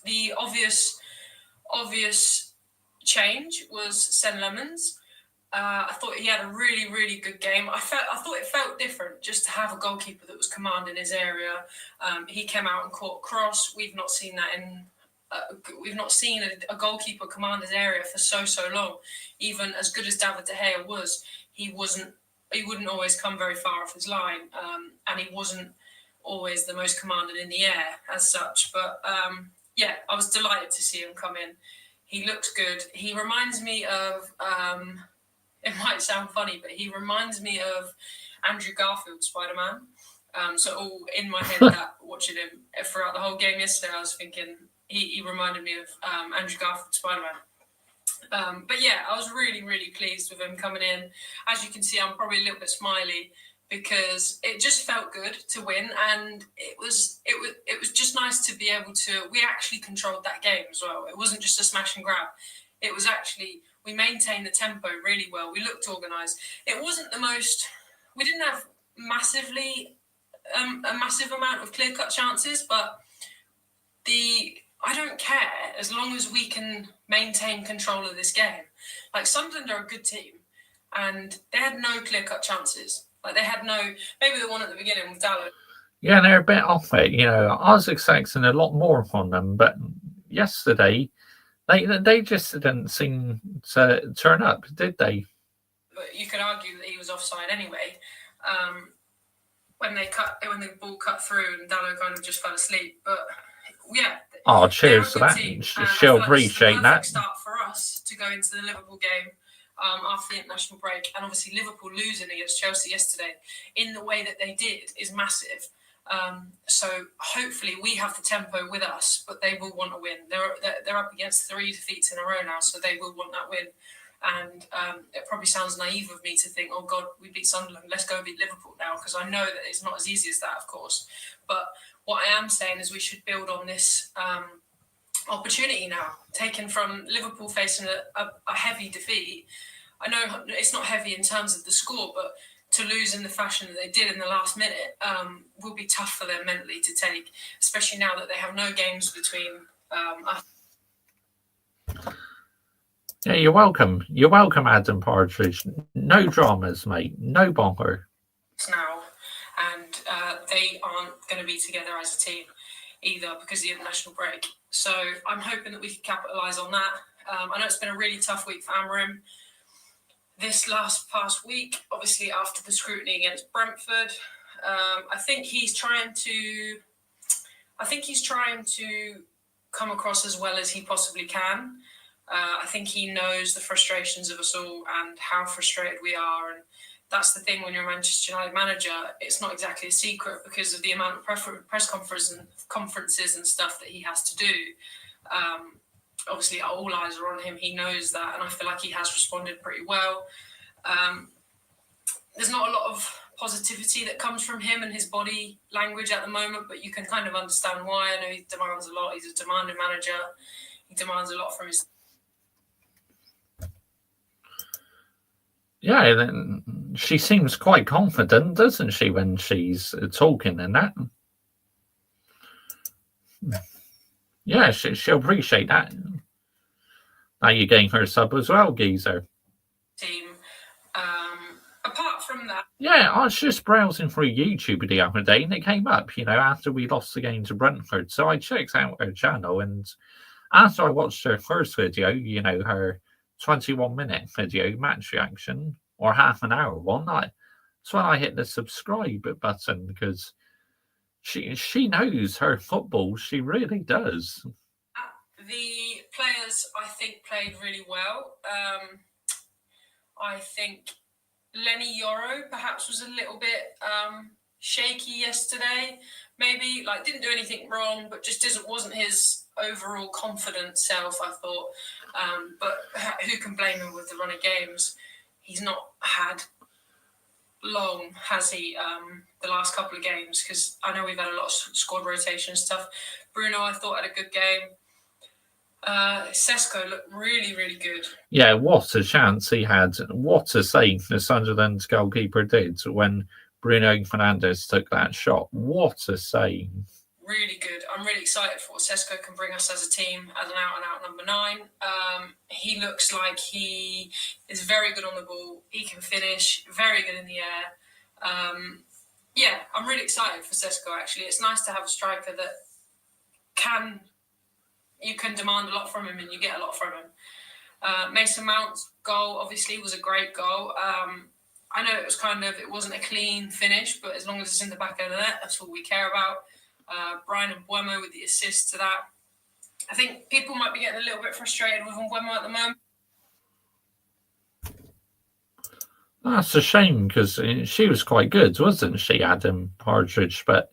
The obvious change was Lammens. I thought he had a really good game. I thought it felt different just to have a goalkeeper that was commanding his area. He came out and caught a cross. We've not seen that in. We've not seen a goalkeeper command his area for so long. Even as good as David De Gea was, he wouldn't always come very far off his line, and he wasn't always the most commanding in the air as such. But yeah, I was delighted to see him come in. He looked good. He reminds me of, it might sound funny, but he reminds me of Andrew Garfield, Spider-Man. So all in my head that watching him throughout the whole game yesterday, I was thinking he reminded me of Andrew Garfield, Spider-Man. But yeah, I was really pleased with him coming in. As you can see, I'm probably a little bit smiley because it just felt good to win, and it was just nice to be able to. We actually controlled that game as well. It wasn't just a smash and grab. It was actually, we maintained the tempo really well. We looked organised. It wasn't the most. We didn't have a massive amount of clear-cut chances, but I don't care as long as we can maintain control of this game. Like, Sunderland are a good team, and they had no clear-cut chances. Like, they had no, maybe the one at the beginning with Dallo. Yeah, they're a bit off it. You know, I was expecting a lot more from them, but yesterday they just didn't seem to turn up, did they? But you could argue that he was offside anyway. When the ball cut through and Dallo kind of just fell asleep. But yeah. Oh, cheers to that. She'll appreciate that. Start for us to go into the Liverpool game after the international break, and obviously Liverpool losing against Chelsea yesterday in the way that they did is massive. So hopefully we have the tempo with us, but they will want to win. They're up against 3 defeats in a row now, so they will want that win. And it probably sounds naive of me to think, oh God, we beat Sunderland, let's go beat Liverpool now, because I know that it's not as easy as that, of course. But what I am saying is we should build on this opportunity now, taken from Liverpool facing a heavy defeat. I know it's not heavy in terms of the score, but to lose in the fashion that they did in the last minute will be tough for them mentally to take, especially now that they have no games between us. Yeah, you're welcome. You're welcome, Adam Partridge. No dramas, mate. No bonker. Now, and they aren't going to be together as a team either because of the international break. So I'm hoping that we can capitalise on that. I know it's been a really tough week for Amorim. This past week, obviously after the scrutiny against Brentford, I think he's trying to come across as well as he possibly can. I think he knows the frustrations of us all and how frustrated we are. And that's the thing when you're a Manchester United manager, it's not exactly a secret because of the amount of press conferences and stuff that he has to do. Obviously, all eyes are on him. He knows that, and I feel like he has responded pretty well. There's not a lot of positivity that comes from him and his body language at the moment, but you can kind of understand why. I know he demands a lot. He's a demanding manager. He demands a lot from his... Yeah, then she seems quite confident, doesn't she, when she's talking and that? Yeah, she'll appreciate that. Now you're getting her sub as well, Geezer. Team. Apart from that... Yeah, I was just browsing through YouTube the other day and it came up, after we lost the game to Brentford. So I checked out her channel, and after I watched her first video, her 21-minute video match reaction, or half an hour one, that's when I hit the subscribe button, because she knows her football. She really does. The players, I think, played really well. I think Lenny Yoro perhaps was a little bit shaky yesterday. Maybe didn't do anything wrong, but just wasn't his overall confident self, I thought. But who can blame him with the run of games? He's not had long, has he, the last couple of games? Because I know we've had a lot of squad rotation stuff. Bruno, I thought, had a good game. Sesko looked really, really good. Yeah, what a chance he had. What a save the Sunderland goalkeeper did when Bruno Fernandes took that shot. What a save. Really good. I'm really excited for what Sesko can bring us as a team as an out-and-out number 9. He looks like he is very good on the ball. He can finish, very good in the air. Yeah, I'm really excited for Sesko, actually. It's nice to have a striker that you can demand a lot from him and you get a lot from him. Mason Mount's goal, obviously, was a great goal. I know it wasn't a clean finish, but as long as it's in the back of the net, that's all we care about. Brian Mbeumo with the assist to that. I think people might be getting a little bit frustrated with Mbeumo at the moment. That's a shame, because she was quite good, wasn't she, Adam Partridge? But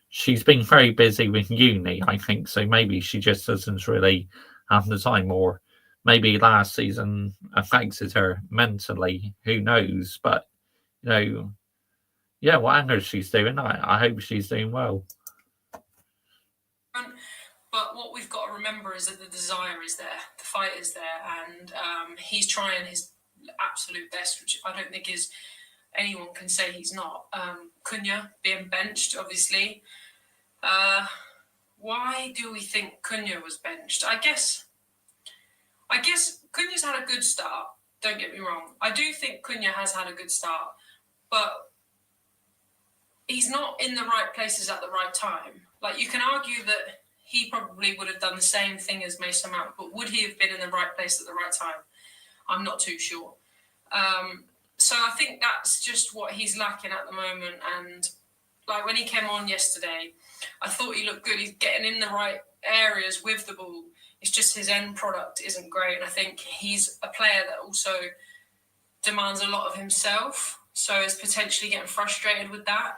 she's been very busy with uni, I think, so maybe she just doesn't really have the time, or maybe last season affected her mentally. Who knows? But, whatever she's doing, I hope she's doing well. But what we've got to remember is that the desire is there, the fight is there, and he's trying his absolute best, which I don't think anyone can say he's not. Cunha being benched, obviously. Why do we think Cunha was benched? I guess Cunha's had a good start. Don't get me wrong. I do think Cunha has had a good start, but he's not in the right places at the right time. You can argue that he probably would have done the same thing as Mason Mount, but would he have been in the right place at the right time? I'm not too sure. So I think that's just what he's lacking at the moment. And when he came on yesterday, I thought he looked good. He's getting in the right areas with the ball. It's just his end product isn't great. And I think he's a player that also demands a lot of himself. So is potentially getting frustrated with that.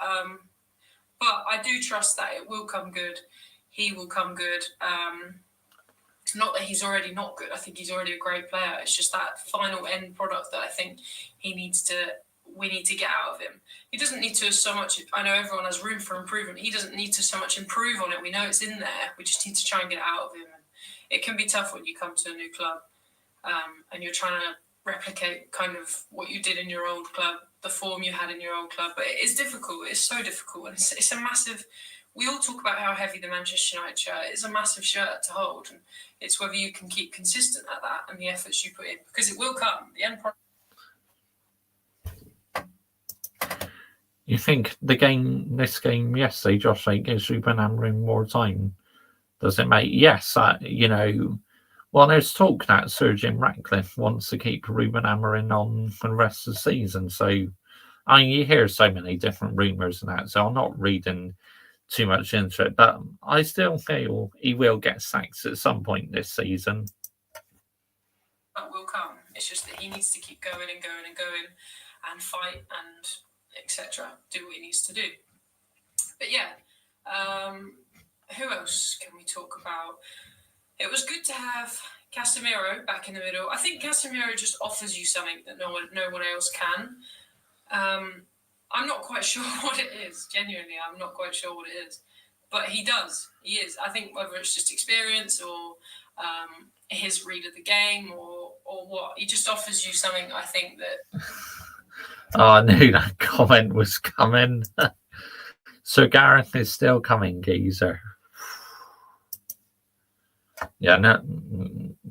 But I do trust that it will come good. He will come good. Not that he's already not good. I think he's already a great player. It's just that final end product that I think we need to get out of him. He doesn't need to so much. I know everyone has room for improvement. He doesn't need to so much improve on it. We know it's in there. We just need to try and get it out of him. And it can be tough when you come to a new club and you're trying to replicate kind of what you did in your old club. the form you had in your old club. But it is difficult. It's so difficult, and it's a massive. We all talk about how heavy the Manchester United shirt is. A massive shirt to hold, and it's whether you can keep consistent at that and the efforts you put in, because it will come. The end product. You think this game yesterday, Josh, gives Ruben Amorim more time? Does it, mate? Yes, well, there's talk that Sir Jim Ratcliffe wants to keep Ruben Amorim on for the rest of the season. So, you hear so many different rumours and that, so I'm not reading too much into it, but I still feel he will get sacked at some point this season. That will come. It's just that he needs to keep going and going and going and fight and etc. Do what he needs to do. But yeah, who else can we talk about? It was good to have Casemiro back in the middle. I think Casemiro just offers you something that no one else can. I'm not quite sure what it is. Genuinely, I'm not quite sure what it is. But he does. He is. I think whether it's just experience or his read of the game or what, he just offers you something, I think, that... Oh, I knew that comment was coming. Sir Gareth is still coming, geezer. Yeah, no,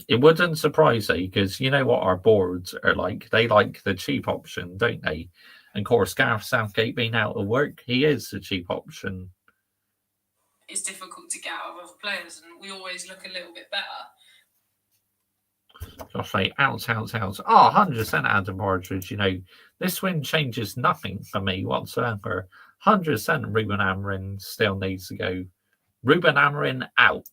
it wouldn't surprise me, because you know what our boards are like. They like the cheap option, don't they? And of course, Gareth Southgate being out of work, he is the cheap option. It's difficult to get out of other players, and we always look a little bit better. Josh, out. Oh, 100% Adam Partridge. This win changes nothing for me whatsoever. 100% Ruben Amorim still needs to go. Ruben Amorim out.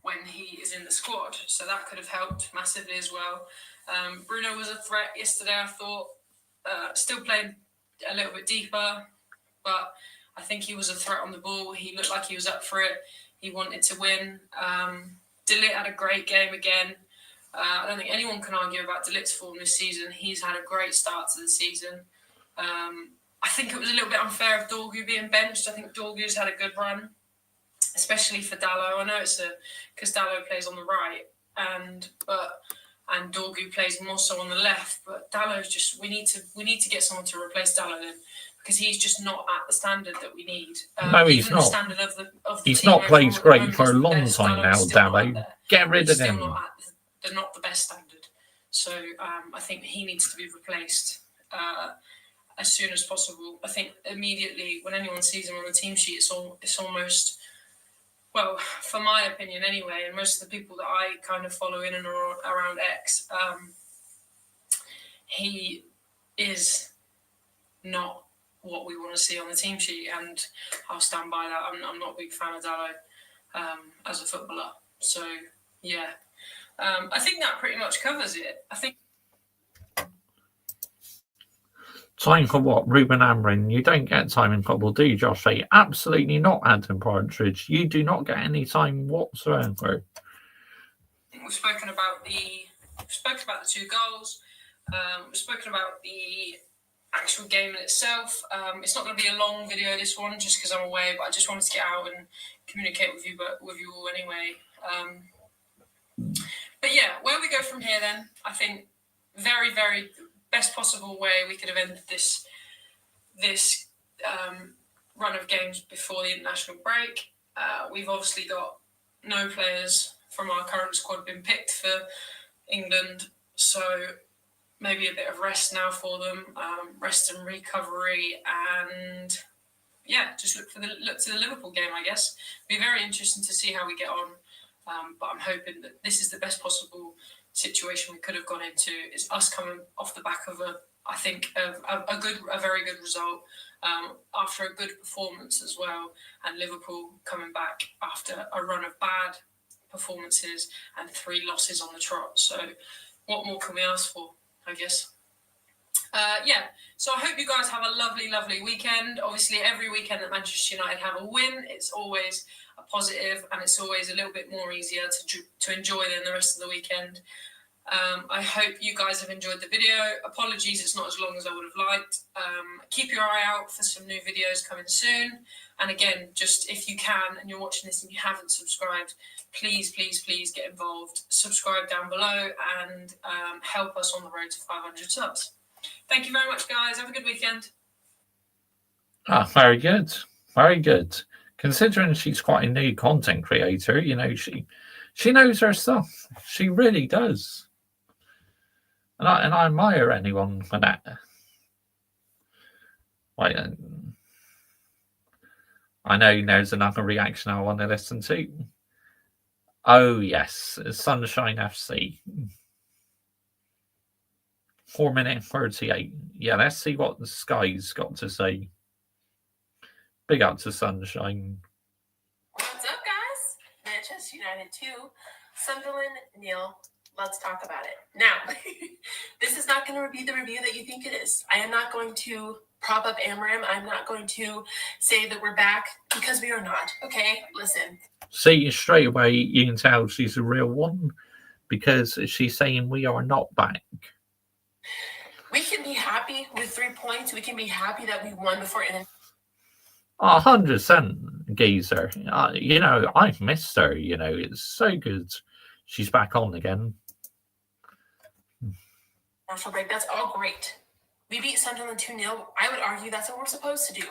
When he is in the squad, so that could have helped massively as well. Bruno was a threat yesterday, I thought. Still playing a little bit deeper, but I think he was a threat on the ball. He looked like he was up for it. He wanted to win. De Ligt had a great game again. I don't think anyone can argue about De Ligt's form this season. He's had a great start to the season. I think it was a little bit unfair of Dorgu being benched. I think Dorgu's had a good run, especially for Dalot. I know it's because Dalot plays on the right, and Dorgu plays more so on the left. But Dalot's just we need to get someone to replace Dalot then, because he's just not at the standard that we need. No, he's not. The standard of the he's team not played great moment for a long best. time now, Dalot. Get rid of him. They're not the best standard. So I think he needs to be replaced as soon as possible. I think immediately when anyone sees him on the team sheet, it's almost, well, for my opinion anyway, and most of the people that I kind of follow in and around X, he is not what we want to see on the team sheet, and I'll stand by that. I'm not a big fan of Dalot as a footballer. So, yeah. I think that pretty much covers it. I think. Time for what? Ruben Amorim. You don't get time in football, do you, Josh? Absolutely not, Adam Partridge. You do not get any time whatsoever. We've spoken about the 2 goals. We've spoken about the actual game in itself. It's not going to be a long video, this one, just because I'm away, but I just wanted to get out and communicate with you all anyway. But yeah, where we go from here then, I think very, very best possible way we could have ended this run of games before the international break. We've obviously got no players from our current squad been picked for England, so maybe a bit of rest now for them, rest and recovery, and yeah, just look to the Liverpool game, I guess. It'll be very interesting to see how we get on, but I'm hoping that this is the best possible situation we could have gone into. Is us coming off the back of a very good result after a good performance as well, and Liverpool coming back after a run of bad performances and 3 losses on the trot. So what more can we ask for, I guess? So I hope you guys have a lovely, lovely weekend. Obviously, every weekend that Manchester United have a win, it's always a positive, and it's always a little bit more easier to enjoy than the rest of the weekend. I hope you guys have enjoyed the video. Apologies, it's not as long as I would have liked. Keep your eye out for some new videos coming soon. And again, just if you can, and you're watching this and you haven't subscribed, please, please, please get involved. Subscribe down below and help us on the road to 500 subs. Thank you very much, guys. Have a good weekend. Ah, very good. Very good. Considering she's quite a new content creator, she knows her stuff. She really does. And I admire anyone for that. Like, I know there's another reaction I want to listen to. Oh, yes. Sunshine FC. 4 minute 38. Yeah, let's see what the Sky's got to say. Big up to Sunshine. What's up, guys? Manchester United 2, Sunderland 0. Let's talk about it. Now, this is not going to be the review that you think it is. I am not going to prop up Amarim. I'm not going to say that we're back because we are not. Okay, listen. See, straight away, you can tell she's a real one because she's saying we are not back. We can be happy with 3 points. We can be happy that we won before it. 100%, Geezer. I've missed her. It's so good. She's back on again. National break. That's all great. We beat Sunderland 2-0. I would argue that's what we're supposed to do.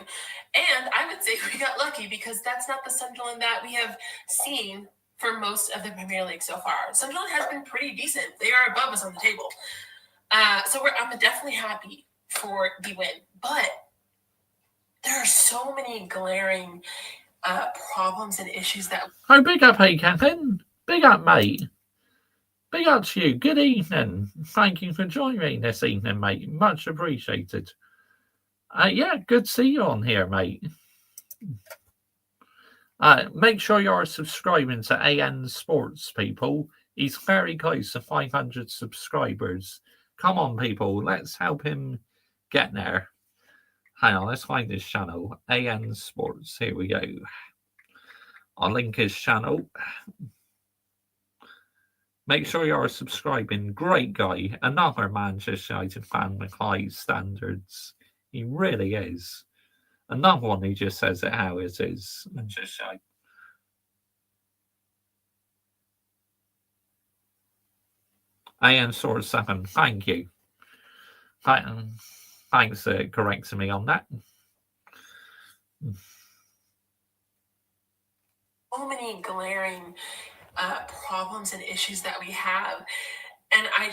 And I would say we got lucky because that's not the Sunderland that we have seen for most of the Premier League so far. Sunderland has been pretty decent. They are above us on the table. So I'm definitely happy for the win. But there are so many glaring problems and issues that... Oh, big up, hey, Captain. Big up, mate. Big up to you. Good evening. Thank you for joining me this evening, mate. Much appreciated. Yeah, good to see you on here, mate. Make sure you're subscribing to AN Sports, people. He's very close to 500 subscribers. Come on, people. Let's help him get there. Hang on, let's find his channel. AN Sports. Here we go. I'll link his channel. Make sure you're subscribing. Great guy. Another Manchester United fan with high standards. He really is. Another one who just says it how it is. Manchester United. AN Source 7. Thank you. Thanks for correcting me on that. So many glaring problems and issues that we have. And I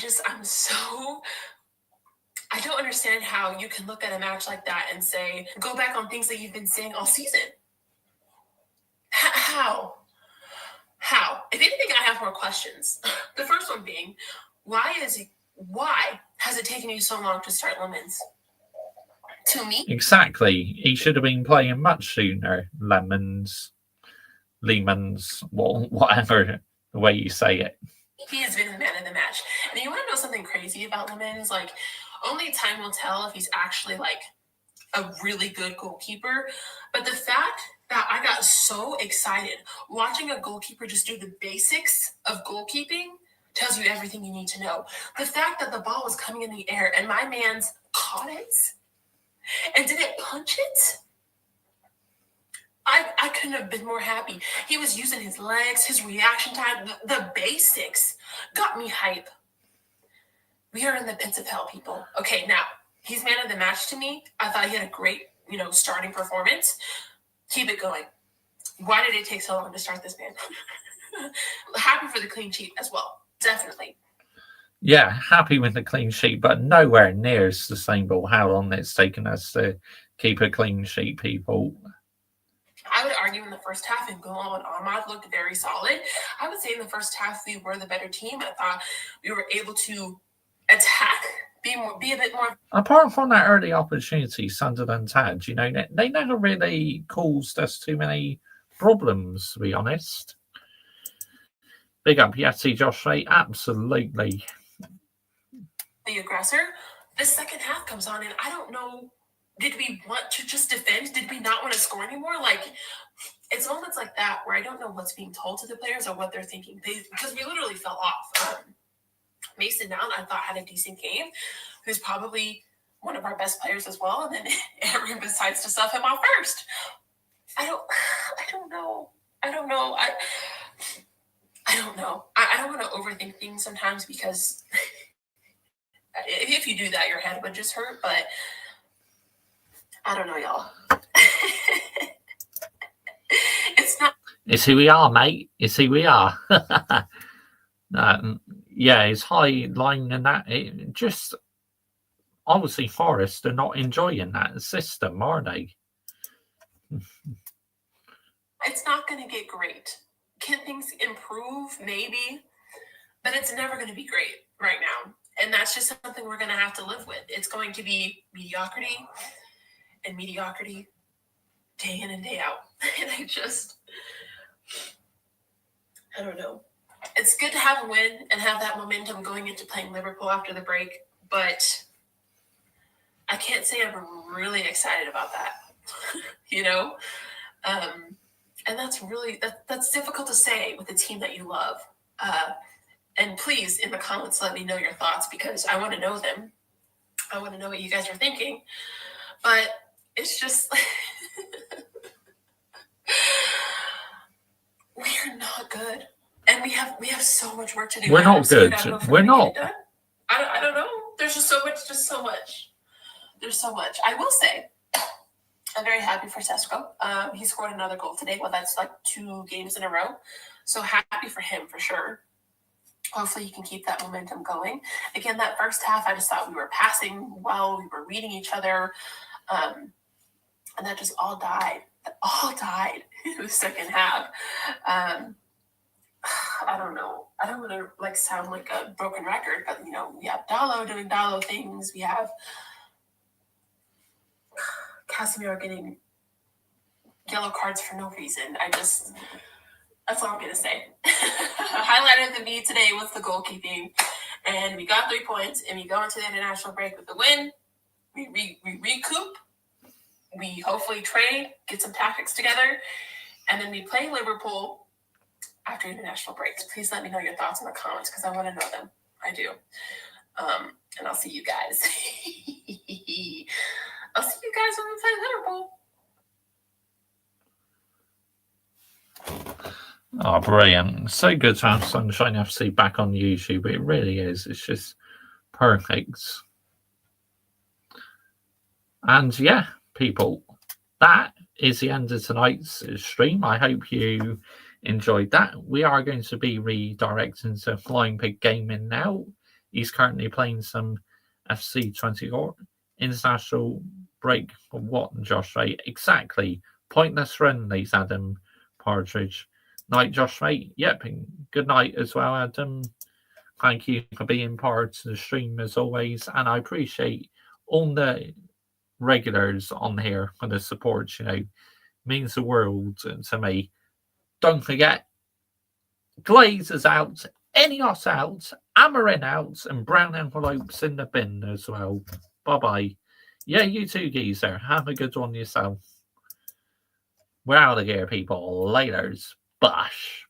don't understand how you can look at a match like that and say, go back on things that you've been saying all season. How? If anything, I have more questions. The first one being, why has it taken you so long to start Lammens? To me? Exactly. He should have been playing much sooner. Lammens, whatever the way you say it. He has been the man of the match. And you want to know something crazy about Lammens? Like, only time will tell if he's actually like a really good goalkeeper. But the fact that I got so excited watching a goalkeeper just do the basics of goalkeeping tells you everything you need to know. The fact that the ball was coming in the air and my man's caught it and didn't punch it, I couldn't have been more happy. He was using his legs, his reaction time, the basics got me hype. We are in the pits of hell, people. Okay, now, he's man of the match to me. I thought he had a great, starting performance. Keep it going. Why did it take so long to start this man? Happy for the clean sheet as well. Definitely. Yeah, happy with the clean sheet, but nowhere near as sustainable how long it's taken us to keep a clean sheet, people. I would argue in the first half, and Gullo and Ahmad looked very solid. I would say in the first half, we were the better team. I thought we were able to attack, be a bit more. Apart from that early opportunity Sunderland had, they never really caused us too many problems, to be honest. Big up, Yeti, Josh Ray, absolutely. The aggressor. The second half comes on, and I don't know. Did we want to just defend? Did we not want to score anymore? Like, it's moments like that where I don't know what's being told to the players or what they're thinking. Because we literally fell off. Mason Mount, I thought, had a decent game. Who's probably one of our best players as well. And then Aaron decides to sub him off first. I don't know. I don't know. I don't want to overthink things sometimes because If you do that, your head would just hurt. But I don't know, y'all. It's not. It's who we are, mate. It's who we are. Yeah, it's high line and that. It just obviously Forest are not enjoying that system, are they? It's not going to get great. Can things improve? Maybe, but it's never going to be great right now. And that's just something we're going to have to live with. It's going to be mediocrity and mediocrity day in and day out. And I don't know. It's good to have a win and have that momentum going into playing Liverpool after the break, but I can't say I'm really excited about that, and that's difficult to say with a team that you love. And please, in the comments, let me know your thoughts because I want to know them. I want to know what you guys are thinking. But it's just we're not good, and we have so much work to do. We're not good. We're not. I don't know. There's just so much. There's so much. I will say, I'm very happy for Sesko. He scored another goal today. Well, that's like 2 games in a row. So happy for him for sure. Hopefully he can keep that momentum going. Again, that first half, I just thought we were passing well. We were reading each other. And that just all died. In the second half. I don't know. I don't want to sound like a broken record, but we have Dalot doing Dalot things. We have Casemiro getting yellow cards for no reason. That's all I'm going to say. Highlight of the me today was the goalkeeping. And we got 3 points, and we go into the international break with the win. We recoup. We hopefully trade, get some tactics together, and then we play Liverpool after international breaks. Please let me know your thoughts in the comments because I want to know them. I do. And I'll see you guys. I'll see you guys when we play Liverpool. Oh, brilliant. So good to have Sunshine FC back on YouTube. It really is. It's just perfect. And yeah, people, that is the end of tonight's stream. I hope you enjoyed that. We are going to be redirecting to Flying Pig Gaming now. He's currently playing some FC 24 international break. What, Josh Ray? Exactly. Pointless friendlies, Adam Partridge. Night, Josh, mate. Yep. Good night as well, Adam. Thank you for being part of the stream as always. And I appreciate all the regulars on here for the support. Means the world to me. Don't forget, Glaze is out, Enios out, Amarin out, and brown envelopes in the bin as well. Bye-bye. Yeah, you too, geezer. Have a good one yourself. We're out of here, people. Laters. Bosh.